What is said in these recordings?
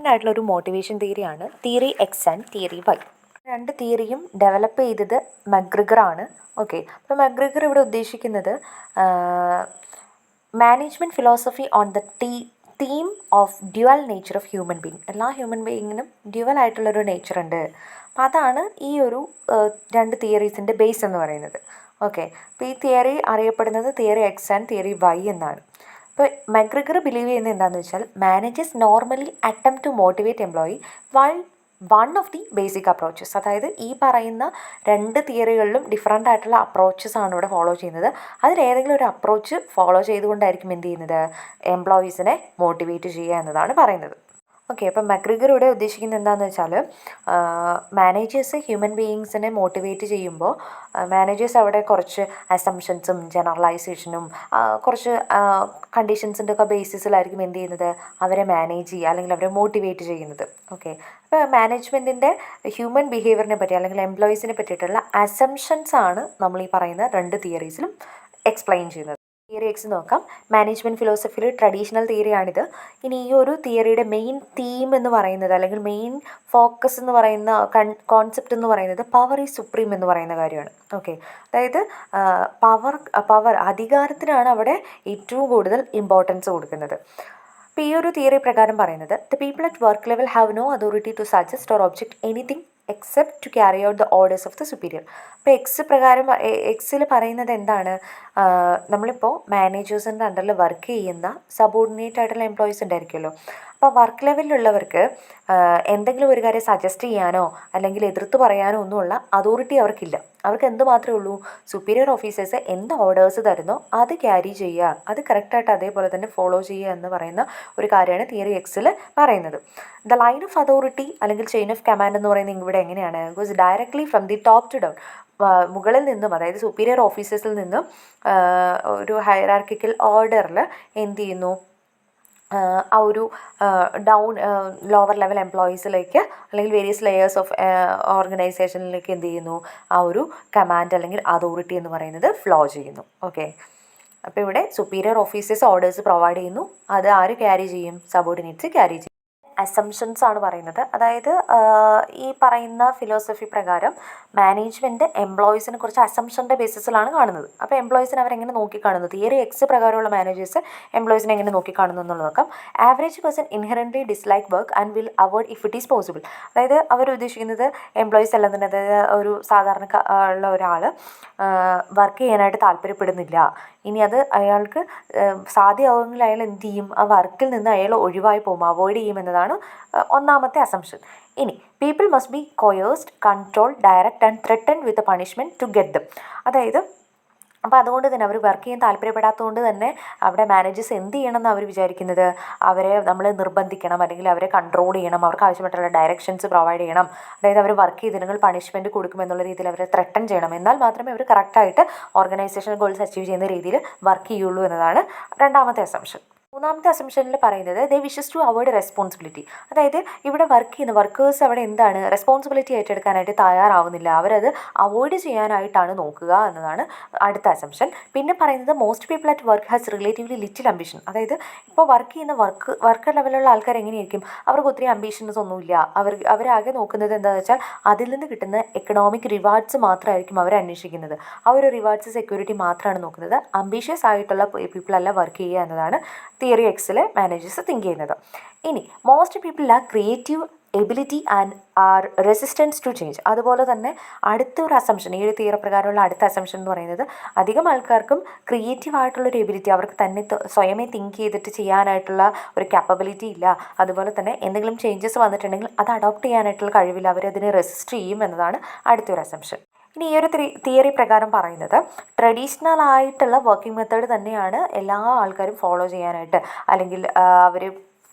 ആയിട്ടുള്ളൊരു മോട്ടിവേഷൻ തിയറിയാണ് theory X and theory Y. രണ്ട് തിയറിയും ഡെവലപ്പ് ചെയ്തത് മക്ഗ്രിഗറാണ്. ഓക്കെ, അപ്പോൾ മക്ഗ്രിഗർ ഇവിടെ ഉദ്ദേശിക്കുന്നത് management philosophy on the theme of dual nature of human being. എല്ലാ ഹ്യൂമൻ ബീയിങ്ങിനും ഡ്യുവൽ ആയിട്ടുള്ളൊരു നേച്ചർ ഉണ്ട്. അപ്പോൾ അതാണ് ഈ ഒരു രണ്ട് തിയറീസിൻ്റെ ബേസ് എന്ന് പറയുന്നത്. ഓക്കെ, അപ്പോൾ ഈ തിയറി അറിയപ്പെടുന്നത് theory X and theory Y എന്നാണ്. ഇപ്പോൾ മക്ഗ്രിഗർ ബിലീവ് ചെയ്യുന്നത് എന്താണെന്ന് വെച്ചാൽ managers normally attempt to motivate employee by one of the basic approaches. അതായത് ഈ പറയുന്ന രണ്ട് തിയറികളിലും ഡിഫറൻ്റ് ആയിട്ടുള്ള അപ്രോച്ചസ് ആണ് ഇവിടെ ഫോളോ ചെയ്യുന്നത്. അതിലേതെങ്കിലും ഒരു അപ്രോച്ച് ഫോളോ ചെയ്തുകൊണ്ടായിരിക്കും എന്ത് ചെയ്യുന്നത്, എംപ്ലോയീസിനെ മോട്ടിവേറ്റ് ചെയ്യുക എന്നതാണ് പറയുന്നത്. ഓക്കെ, അപ്പം മക്ഗ്രിഗർ ഇവിടെ ഉദ്ദേശിക്കുന്നത് എന്താണെന്ന് വെച്ചാൽ മാനേജേഴ്സ് ഹ്യൂമൻ ബീയിങ്സിനെ മോട്ടിവേറ്റ് ചെയ്യുമ്പോൾ മാനേജേഴ്സ് അവിടെ കുറച്ച് അസംഷൻസും ജനറലൈസേഷനും കുറച്ച് കണ്ടീഷൻസിൻ്റെ ഒക്കെ ബേസിസിലായിരിക്കും എന്ത് ചെയ്യുന്നത്, അവരെ മാനേജ് ചെയ്യുക അല്ലെങ്കിൽ അവരെ മോട്ടിവേറ്റ് ചെയ്യുന്നത്. ഓക്കെ, അപ്പോൾ മാനേജ്മെൻറ്റിൻ്റെ ഹ്യൂമൻ ബിഹേവിയറിനെ പറ്റി അല്ലെങ്കിൽ എംപ്ലോയീസിനെ പറ്റിയിട്ടുള്ള അസംഷൻസ് ആണ് നമ്മൾ ഈ പറയുന്ന രണ്ട് തിയറീസിലും എക്സ്പ്ലെയിൻ ചെയ്യുന്നത്. തിയറി എക്സ് നോക്കാം. മാനേജ്മെൻറ്റ് ഫിലോസഫിയിൽ ട്രഡീഷണൽ തിയറിയാണിത്. ഇനി ഈ ഒരു തിയറിയുടെ മെയിൻ തീം എന്ന് പറയുന്നത് അല്ലെങ്കിൽ മെയിൻ ഫോക്കസ് എന്ന് പറയുന്ന കോൺസെപ്റ്റ് എന്ന് പറയുന്നത് പവർ ഈസ് സുപ്രീം എന്ന് പറയുന്ന കാര്യമാണ്. ഓക്കെ, അതായത് പവർ അധികാരത്തിനാണ് അവിടെ ഏറ്റവും കൂടുതൽ ഇമ്പോർട്ടൻസ് കൊടുക്കുന്നത്. അപ്പോൾ ഈ ഒരു തിയറി പ്രകാരം പറയുന്നത് the people at work level have no authority to suggest or object anything except to carry out the orders of the superior. അപ്പോൾ എക്സിൽ പറയുന്നത് എന്താണ്, നമ്മളിപ്പോൾ മാനേജേഴ്സിൻ്റെ അണ്ടറിൽ വർക്ക് ചെയ്യുന്ന സബോർഡിനേറ്റ് ആയിട്ടുള്ള എംപ്ലോയീസ് ഉണ്ടായിരിക്കുമല്ലോ. അപ്പോൾ വർക്ക് ലെവലിലുള്ളവർക്ക് എന്തെങ്കിലും ഒരു കാര്യം സജസ്റ്റ് ചെയ്യാനോ അല്ലെങ്കിൽ എതിർത്ത് പറയാനോ ഒന്നുമുള്ള അതോറിറ്റി അവർക്കില്ല. അവർക്ക് എന്ത് മാത്രമേ ഉള്ളൂ, സുപ്പീരിയർ ഓഫീസേഴ്സ് എന്ത് ഓർഡേഴ്സ് തരുന്നോ അത് ക്യാരി ചെയ്യുക, അത് കറക്റ്റായിട്ട് അതേപോലെ തന്നെ ഫോളോ ചെയ്യുക എന്ന് പറയുന്ന ഒരു കാര്യമാണ് തിയറി എക്സിൽ പറയുന്നത്. ദ ലൈൻ ഓഫ് അതോറിറ്റി അല്ലെങ്കിൽ ചെയിൻ ഓഫ് കമാൻഡ് എന്ന് പറയുന്നത് ഇവിടെ എങ്ങനെയാണ്, goes directly from the top to down. മുകളിൽ നിന്നും അതായത് സുപ്പീരിയർ ഓഫീസേഴ്സിൽ നിന്നും ഒരു ഹൈറാർക്കിക്കൽ ഓർഡറിൽ എന്ത് ചെയ്യുന്നു, ആ ഒരു ലോവർ ലെവൽ എംപ്ലോയീസിലേക്ക് അല്ലെങ്കിൽ വേരിയസ് ലെയേഴ്സ് ഓഫ് ഓർഗനൈസേഷനിലേക്ക് എന്ത് ചെയ്യുന്നു, ആ ഒരു കമാൻഡ് അല്ലെങ്കിൽ അതോറിറ്റി എന്ന് പറയുന്നത് ഫ്ലോ ചെയ്യുന്നു. ഓക്കെ, അപ്പോൾ ഇവിടെ സുപ്പീരിയർ ഓഫീസേഴ്സ് ഓർഡേഴ്സ് പ്രൊവൈഡ് ചെയ്യുന്നു, അത് ആര് ക്യാരി ചെയ്യും, സബോർഡിനേറ്റ്സ് ക്യാരി ചെയ്യും. അസംഷൻസ് ആണ് പറയുന്നത്. അതായത് ഈ പറയുന്ന ഫിലോസഫി പ്രകാരം മാനേജ്മെൻറ്റ് എംപ്ലോയീസിനെ കുറച്ച് അസംഷൻ്റെ ബേസിസിലാണ് കാണുന്നത്. അപ്പോൾ എംപ്ലോയീസിനെ അവരെങ്ങനെ നോക്കിക്കാണുന്നു, തിയറി എക്സ് പ്രകാരമുള്ള മാനേജേഴ്സ് എംപ്ലോയീസിനെ എങ്ങനെ നോക്കിക്കാണുന്നു എന്നുള്ളത് നോക്കാം. Average person inherently dislike work and will avoid if it is possible. അതായത് അവർ ഉദ്ദേശിക്കുന്നത് എംപ്ലോയീസ് എല്ലാം തന്നെ, അതായത് ഒരു സാധാരണ ഉള്ള ഒരാൾ വർക്ക് ചെയ്യാനായിട്ട് താല്പര്യപ്പെടുന്നില്ല, ഇനി അത് അയാൾക്ക് സാധ്യമാവുമെങ്കിൽ അയാൾ എന്ത് ചെയ്യും, ആ വർക്കിൽ നിന്ന് അയാൾ ഒഴിവായി പോകും, അവോയ്ഡ് ചെയ്യും എന്നതാണ് ഒന്നാമത്തെ അസംഷൻ. ഇനി people must be coerced, control, direct and threatened with punishment to get them. അതായത് അപ്പോൾ അതുകൊണ്ട് തന്നെ അവർ വർക്ക് ചെയ്യാൻ താല്പര്യപ്പെടാത്തതുകൊണ്ട് തന്നെ അവിടെ മാനേജേഴ്സ് എന്ത് ചെയ്യണം എന്ന് അവർ വിചാരിക്കുന്നത്, അവരെ നമ്മൾ നിർബന്ധിക്കണം അല്ലെങ്കിൽ അവരെ കൺട്രോൾ ചെയ്യണം, അവർക്ക് ആവശ്യമായിട്ടുള്ള ഡയറക്ഷൻസ് പ്രൊവൈഡ് ചെയ്യണം. അതായത് അവർ വർക്ക് ചെയ്തില്ലെങ്കിൽ പണിഷ്മെൻറ്റ് കൊടുക്കുമെന്നുള്ള രീതിയിൽ അവരെ ത്രെട്ടൻ ചെയ്യണം. എന്നാൽ മാത്രമേ അവർ കറക്റ്റായിട്ട് ഓർഗനൈസേഷൻ ഗോൾസ് അച്ചീവ് ചെയ്യുന്ന രീതിയിൽ വർക്ക് ചെയ്യുള്ളൂ എന്നതാണ് രണ്ടാമത്തെ അസംഷൻ. മൂന്നാമത്തെ അസംഷനിൽ പറയുന്നത് ദേ വിഷസ് ടു അവോയ്ഡ് റെസ്പോൺസിബിലിറ്റി. അതായത് ഇവിടെ വർക്ക് ചെയ്യുന്ന വർക്കേഴ്സ് അവിടെ എന്താണ് റെസ്പോൺസിബിലിറ്റി ഏറ്റെടുക്കാനായിട്ട് തയ്യാറാവുന്നില്ല, അവരത് അവോയ്ഡ് ചെയ്യാനായിട്ടാണ് നോക്കുക എന്നതാണ് അടുത്ത അസംഷൻ. പിന്നെ പറയുന്നത് most people at work has relatively little ambition. അതായത് ഇപ്പോൾ വർക്ക് ചെയ്യുന്ന വർക്ക് ലെവലുള്ള ആൾക്കാർ എങ്ങനെയായിരിക്കും, അവർക്ക് ഒത്തിരി അംബിഷൻസ് ഒന്നുമില്ല. അവരാകെ നോക്കുന്നത് എന്താണെന്ന് വെച്ചാൽ അതിൽ നിന്ന് കിട്ടുന്ന എക്കണോമിക് റിവാർഡ്സ് മാത്രമായിരിക്കും അവർ അന്വേഷിക്കുന്നത്. ആ ഒരു റിവാർഡ്സ് സെക്യൂരിറ്റി മാത്രമാണ് നോക്കുന്നത്. അംബീഷ്യസ് ആയിട്ടുള്ള പീപ്പിളല്ല വർക്ക് ചെയ്യുക എന്നതാണ് തിയറി എക്സിൽ മാനേജേഴ്സ് തിങ്ക് ചെയ്യുന്നത്. ഇനി most people are creative ability and are resistance to change. അതുപോലെ തന്നെ അടുത്തൊരു അസംഷൻ, ഈ ഒരു തിയറി പ്രകാരമുള്ള അടുത്ത അസംഷൻ എന്ന് പറയുന്നത് അധികം ആൾക്കാർക്കും ക്രിയേറ്റീവ് ആയിട്ടുള്ളൊരു എബിലിറ്റി, അവർക്ക് തന്നെ സ്വയമേ തിങ്ക് ചെയ്തിട്ട് ചെയ്യാനായിട്ടുള്ള ഒരു കാപ്പബിലിറ്റി ഇല്ല. അതുപോലെ തന്നെ എന്തെങ്കിലും ചേഞ്ചസ് വന്നിട്ടുണ്ടെങ്കിൽ അത് അഡോപ്റ്റ് ചെയ്യാനായിട്ടുള്ള കഴിവില്ല, അവരതിനെ റെസിസ്റ്റ് ചെയ്യും എന്നതാണ് അടുത്തൊരു അസംഷൻ. ഇനി ഈ ഒരു തിയറി പ്രകാരം പറയുന്നത് ട്രഡീഷണൽ ആയിട്ടുള്ള വർക്കിംഗ് മെത്തേഡ് തന്നെയാണ് എല്ലാ ആൾക്കാരും ഫോളോ ചെയ്യാനായിട്ട് അല്ലെങ്കിൽ അവർ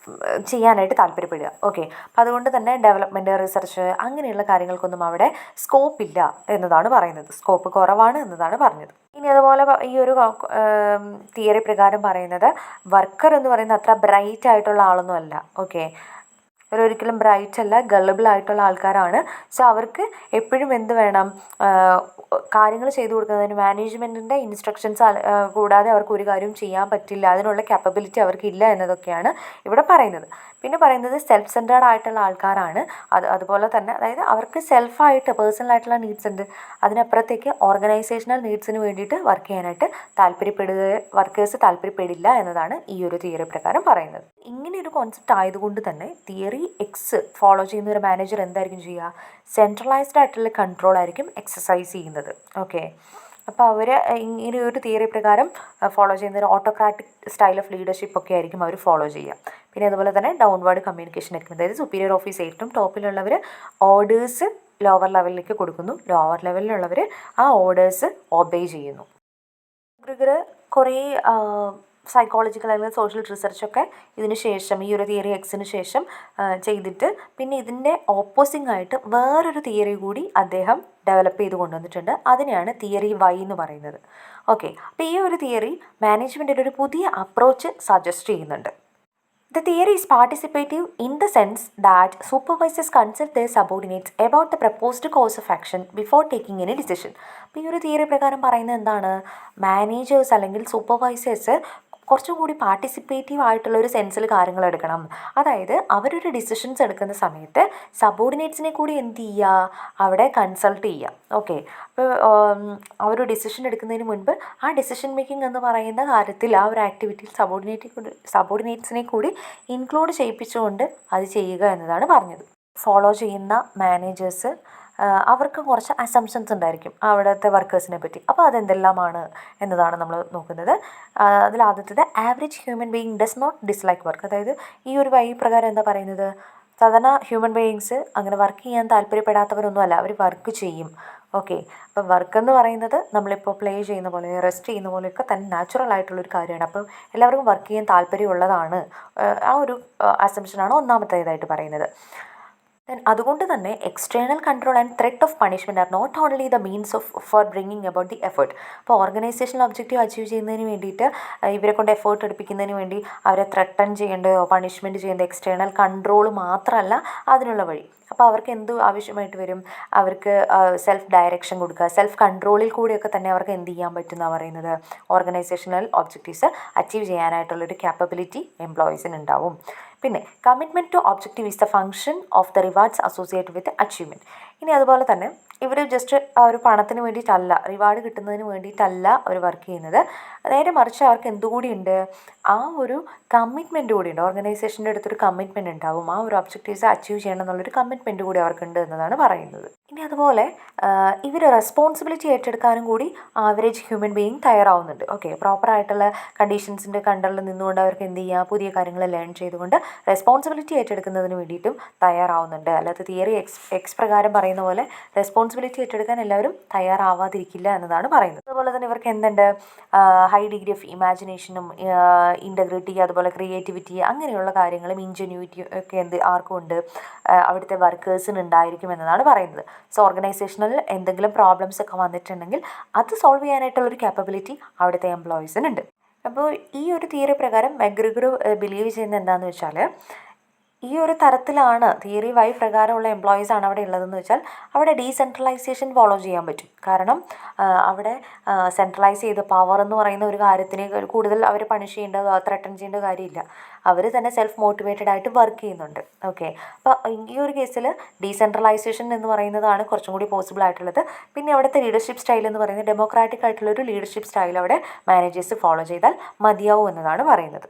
ചെയ്യാനായിട്ട് താല്പര്യപ്പെടുക. ഓക്കെ, അപ്പോൾ അതുകൊണ്ട് തന്നെ ഡെവലപ്മെൻറ്റ്, റിസർച്ച് അങ്ങനെയുള്ള കാര്യങ്ങൾക്കൊന്നും അവിടെ സ്കോപ്പ് ഇല്ല എന്നതാണ് പറയുന്നത്, സ്കോപ്പ് കുറവാണ് എന്നതാണ് പറഞ്ഞത്. ഇനി അതുപോലെ ഈ ഒരു തിയറി പ്രകാരം പറയുന്നത് വർക്കർ എന്ന് പറയുന്നത് അത്ര ബ്രൈറ്റ് ആയിട്ടുള്ള ആളൊന്നും അല്ല. ഓക്കെ, ഇവരൊരിക്കലും ബ്രൈറ്റ് അല്ല, ഗള്ളബിൾ ആയിട്ടുള്ള ആൾക്കാരാണ്. സോ അവർക്ക് എപ്പോഴും എന്ത് വേണം, കാര്യങ്ങൾ ചെയ്തു കൊടുക്കുന്നതിന് മാനേജ്മെൻറ്റിൻ്റെ ഇൻസ്ട്രക്ഷൻസ് കൂടാതെ അവർക്ക് ഒരു കാര്യവും ചെയ്യാൻ പറ്റില്ല, അതിനുള്ള ക്യാപ്പബിലിറ്റി അവർക്കില്ല എന്നതൊക്കെയാണ് ഇവിടെ പറയുന്നത്. പിന്നെ പറയുന്നത് സെൽഫ് സെൻറ്റേർഡ് ആയിട്ടുള്ള ആൾക്കാരാണ്. അതുപോലെ തന്നെ അതായത് അവർക്ക് സെൽഫായിട്ട് പേഴ്സണലായിട്ടുള്ള നീഡ്സ് ഉണ്ട്, അതിനപ്പുറത്തേക്ക് ഓർഗനൈസേഷണൽ നീഡ്സിന് വേണ്ടിയിട്ട് വർക്ക് ചെയ്യാനായിട്ട് വർക്കേഴ്സ് താല്പര്യപ്പെടില്ല എന്നതാണ് ഈ ഒരു തിയറി പ്രകാരം പറയുന്നത്. ഇങ്ങനെ ഒരു കോൺസെപ്റ്റ് ആയതുകൊണ്ട് തന്നെ തിയറി എക്സ് ഫോളോ ചെയ്യുന്ന ഒരു മാനേജർ എന്തായിരിക്കും ചെയ്യുക, സെൻട്രലൈസ്ഡ് ആയിട്ടുള്ള കൺട്രോൾ ആയിരിക്കും എക്സസൈസ് ചെയ്യുന്നത്. ഓക്കെ, അപ്പോൾ അവർ ഇങ്ങനെ ഒരു തിയറി പ്രകാരം ഫോളോ ചെയ്യുന്ന ഒരു ഓട്ടോക്രാറ്റിക് സ്റ്റൈൽ ഓഫ് ലീഡർഷിപ്പ് ഒക്കെ ആയിരിക്കും അവർ ഫോളോ ചെയ്യുക. പിന്നെ അതുപോലെ തന്നെ ഡൗൺവേർഡ് കമ്മ്യൂണിക്കേഷൻ ആയിരിക്കും, അതായത് സുപ്പീരിയർ ഓഫീസ് ഏറ്റവും ടോപ്പിലുള്ളവർ ഓർഡേഴ്സ് ലോവർ ലെവലിലേക്ക് കൊടുക്കുന്നു, ലോവർ ലെവലിലുള്ളവർ ആ ഓർഡേഴ്സ് ഒബേ ചെയ്യുന്നു. കുറേ സൈക്കോളജിക്കൽ അല്ലെങ്കിൽ സോഷ്യൽ റിസർച്ചൊക്കെ ഇതിന് ശേഷം, ഈ ഒരു തിയറി എക്സിന് ശേഷം ചെയ്തിട്ട് പിന്നെ ഇതിൻ്റെ ഓപ്പോസിങ് ആയിട്ട് വേറൊരു തിയറി കൂടി അദ്ദേഹം ഡെവലപ്പ് ചെയ്ത് കൊണ്ടുവന്നിട്ടുണ്ട്. അതിനെയാണ് തിയറി വൈ എന്ന് പറയുന്നത്. ഓക്കെ, അപ്പോൾ ഈ ഒരു തിയറി മാനേജ്മെൻറ്റിൻ്റെ ഒരു പുതിയ അപ്രോച്ച് സജസ്റ്റ് ചെയ്യുന്നുണ്ട്. The theory is participative in the sense that supervisors consult their subordinates about the proposed course of action before taking any decision. അപ്പോൾ ഈ ഒരു തിയറി പ്രകാരം പറയുന്നത് എന്താണ്, മാനേജേഴ്സ് അല്ലെങ്കിൽ സൂപ്പർവൈസേഴ്സ് കുറച്ചും കൂടി പാർട്ടിസിപ്പേറ്റീവ് ആയിട്ടുള്ള ഒരു സെൻസിൽ കാര്യങ്ങൾ എടുക്കണം. അതായത് അവരൊരു ഡിസിഷൻസ് എടുക്കുന്ന സമയത്ത് സബോർഡിനേറ്റ്സിനെ കൂടി എന്ത് ചെയ്യുക, അവിടെ കൺസൾട്ട് ചെയ്യുക. ഓക്കെ, അപ്പോൾ ഒരു ഡിസിഷൻ എടുക്കുന്നതിന് മുൻപ് ആ ഡിസിഷൻ മേക്കിംഗ് എന്ന് പറയുന്ന കാര്യത്തിൽ ആ ഒരു ആക്ടിവിറ്റിയിൽ സബോർഡിനേറ്റ്സിനെ കൂടി ഇൻക്ലൂഡ് ചെയ്യിപ്പിച്ചുകൊണ്ട് അത് ചെയ്യുക എന്നതാണ് പറഞ്ഞത്. ഫോളോ ചെയ്യുന്ന മാനേജേഴ്സ് അവർക്ക് കുറച്ച് അസംഷൻസ് ഉണ്ടായിരിക്കും അവിടുത്തെ വർക്കേഴ്സിനെ പറ്റി. അപ്പോൾ അതെന്തെല്ലാമാണ് എന്നതാണ് നമ്മൾ നോക്കുന്നത്. അതിലാദ്യത്തേത് average human being does not dislike work. അതായത് ഈ ഒരു വഴി പ്രകാരം എന്താ പറയുന്നത്, സാധാരണ ഹ്യൂമൻ ബീയിങ്സ് അങ്ങനെ വർക്ക് ചെയ്യാൻ താല്പര്യപ്പെടാത്തവരൊന്നുമല്ല, അവർ വർക്ക് ചെയ്യും. ഓക്കെ, അപ്പം വർക്ക് എന്ന് പറയുന്നത് നമ്മളിപ്പോൾ പ്ലേ ചെയ്യുന്ന പോലെ റെസ്റ്റ് ചെയ്യുന്ന പോലെയൊക്കെ തന്നെ നാച്ചുറൽ ആയിട്ടുള്ളൊരു കാര്യമാണ്. അപ്പം എല്ലാവർക്കും വർക്ക് ചെയ്യാൻ താല്പര്യമുള്ളതാണ്. ആ ഒരു അസംഷനാണ് ഒന്നാമത്തേതായിട്ട് പറയുന്നത്. അതുകൊണ്ട് തന്നെ external control and threat of punishment are not only the means for bringing about the effort. അപ്പോൾ ഓർഗനൈസേഷണൽ ഒബ്ജക്റ്റീവ് അച്ചീവ് ചെയ്യുന്നതിന് വേണ്ടിയിട്ട് ഇവരെ കൊണ്ട് എഫേർട്ട് എടുപ്പിക്കുന്നതിന് വേണ്ടി അവരെ ത്രെട്ടൺ ചെയ്യേണ്ടതോ പണിഷ്മെൻറ്റ് ചെയ്യേണ്ട എക്സ്റ്റേണൽ കൺട്രോൾ മാത്രമല്ല അതിനുള്ള വഴി. അപ്പോൾ അവർക്ക് എന്ത് ആവശ്യമായിട്ട് വരും, അവർക്ക് സെൽഫ് ഡയറക്ഷൻ കൊടുക്കുക, സെൽഫ് കൺട്രോളിൽ കൂടിയൊക്കെ തന്നെ അവർക്ക് എന്ത് ചെയ്യാൻ പറ്റുമെന്നാണ് പറയുന്നത്, ഓർഗനൈസേഷണൽ ഒബ്ജക്റ്റീവ്സ് അച്ചീവ് ചെയ്യാനായിട്ടുള്ളൊരു ക്യാപ്പബിലിറ്റി എംപ്ലോയീസിന് ഉണ്ടാവും. പിന്നെ commitment to objective is the function of the rewards associated with achievement. ഇനി അതുപോലെ തന്നെ ഇവർ ജസ്റ്റ് ഒരു പണത്തിന് വേണ്ടിയിട്ടല്ല, റിവാർഡ് കിട്ടുന്നതിന് വേണ്ടിയിട്ടല്ല അവർ വർക്ക് ചെയ്യുന്നത്. നേരെ മറിച്ച് അവർക്ക് എന്തുകൂടിയുണ്ട്, ആ ഒരു കമ്മിറ്റ്മെൻറ്റ് കൂടിയുണ്ട്. ഓർഗനൈസേഷൻ്റെ അടുത്തൊരു കമ്മിറ്റ്മെൻറ്റ് ഉണ്ടാവും, ആ ഒരു ഒബ്ജക്റ്റീവ്സ് അച്ചീവ് ചെയ്യണം എന്നുള്ളൊരു കമ്മിറ്റ്മെൻറ്റ് കൂടി അവർക്കുണ്ട് എന്നതാണ് പറയുന്നത്. ഇനി അതുപോലെ ഇവർ റെസ്പോൺസിബിലിറ്റി ഏറ്റെടുക്കാനും കൂടി ആവറേജ് ഹ്യൂമൻ ബീയിങ് തയ്യാറാവുന്നുണ്ട്. ഓക്കെ, പ്രോപ്പറായിട്ടുള്ള കണ്ടീഷൻസിൻ്റെ കണ്ടറിൽ നിന്നുകൊണ്ട് അവർക്ക് എന്ത് ചെയ്യുക, പുതിയ കാര്യങ്ങൾ ലേൺ ചെയ്തുകൊണ്ട് റെസ്പോൺസിബിലിറ്റി ഏറ്റെടുക്കുന്നതിന് വേണ്ടിയിട്ടും തയ്യാറാവുന്നുണ്ട്. അല്ലാതെ തിയറി എക്സ് പ്രകാരം പറയുന്ന പോലെ റെസ്പോൺസിബിലിറ്റി ഏറ്റെടുക്കാൻ എല്ലാവരും തയ്യാറാവാതിരിക്കില്ല എന്നതാണ് പറയുന്നത്. അതുപോലെ തന്നെ ഇവർക്ക് എന്തുണ്ട്, ഹൈ ഡിഗ്രി ഓഫ് ഇമാജിനേഷനും ഇൻറ്റഗ്രിറ്റി, അതുപോലെ ക്രിയേറ്റിവിറ്റി, അങ്ങനെയുള്ള കാര്യങ്ങളും ഇൻജന്യൂറ്റി ഒക്കെ ആർക്കും ഉണ്ട്, അവിടുത്തെ വർക്കേഴ്സിന് ഉണ്ടായിരിക്കും എന്നതാണ് പറയുന്നത്. സോ ഓർഗനൈസേഷനിൽ എന്തെങ്കിലും പ്രോബ്ലംസ് ഒക്കെ വന്നിട്ടുണ്ടെങ്കിൽ അത് സോൾവ് ചെയ്യാനായിട്ടുള്ളൊരു ക്യാപ്പബിലിറ്റി അവിടുത്തെ എംപ്ലോയീസിനുണ്ട്. അപ്പോൾ ഈ ഒരു തിയറി പ്രകാരം മെഗ്രിഗർ ബിലീവ് ചെയ്യുന്നത് എന്താണെന്ന് വെച്ചാൽ, ഈ ഒരു തരത്തിലാണ് തിയറി വൈ പ്രകാരമുള്ള എംപ്ലോയീസാണ് അവിടെ ഉള്ളതെന്ന് വെച്ചാൽ അവിടെ ഡീസെൻട്രലൈസേഷൻ ഫോളോ ചെയ്യാൻ പറ്റും. കാരണം അവിടെ സെൻട്രലൈസ് ചെയ്ത് പവർ എന്ന് പറയുന്ന ഒരു കാര്യത്തിന് കൂടുതൽ അവർ പണിഷ് ചെയ്യേണ്ട, ത്രെട്ടൺ ചെയ്യേണ്ട കാര്യമില്ല. അവർ തന്നെ സെൽഫ് മോട്ടിവേറ്റഡ് ആയിട്ട് വർക്ക് ചെയ്യുന്നുണ്ട്. ഓക്കെ, അപ്പോൾ ഈ ഒരു കേസിൽ ഡീസെൻട്രലൈസേഷൻ എന്ന് പറയുന്നതാണ് കുറച്ചും കൂടി പോസിബിൾ ആയിട്ടുള്ളത്. പിന്നെ അവിടുത്തെ ലീഡർഷിപ്പ് സ്റ്റൈൽ എന്ന് പറയുന്നത് ഡെമോക്രാറ്റിക് ആയിട്ടുള്ളൊരു ലീഡർഷിപ്പ് സ്റ്റൈൽ അവിടെ മാനേജേഴ്സ് ഫോളോ ചെയ്താൽ മതിയാവും എന്നതാണ് പറയുന്നത്.